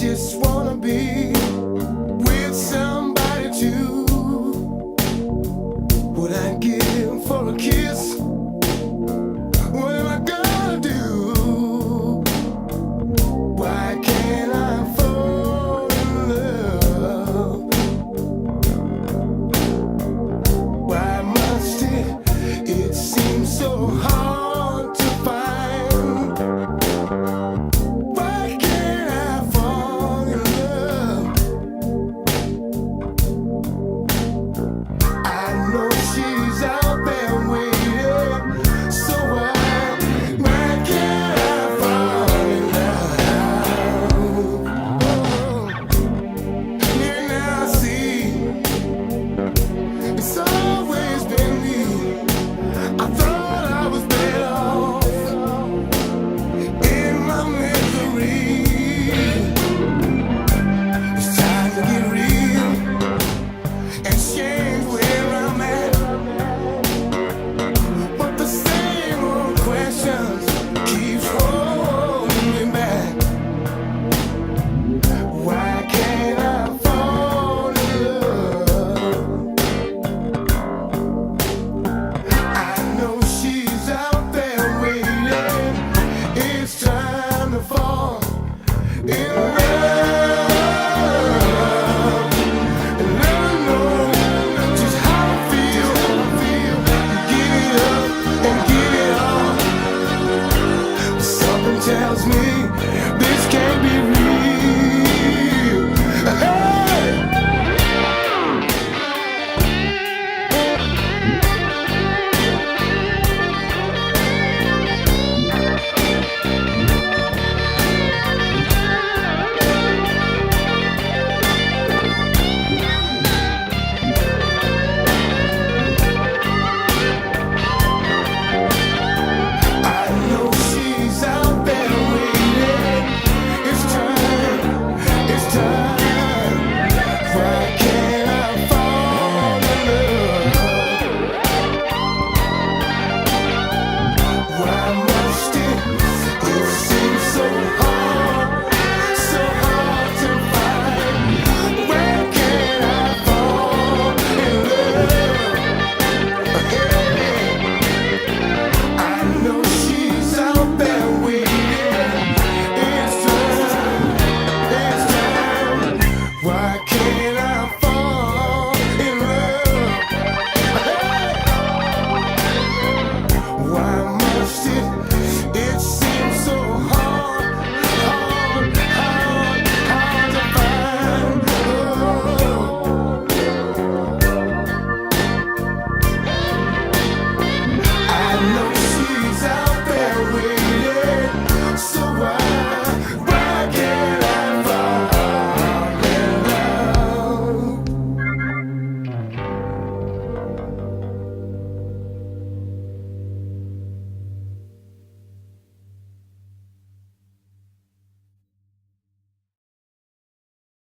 just wanna be with somebody too. What I give for a kiss? What am I gonna do? Why can't I fall in love? Why must it seem so hard to find? Why can't I fall in love? I know she's out there waiting, so why can't I fall in love? And now I see it's always been me. I thought I was better off in my misery. It's time to get real and change where I'm at. But the same old questions keeps holding me back. Why can't I fall in love? I know she's out there waiting. It's time to fall in love. And let her know just how I feel. Give it up and give it all. Something tells me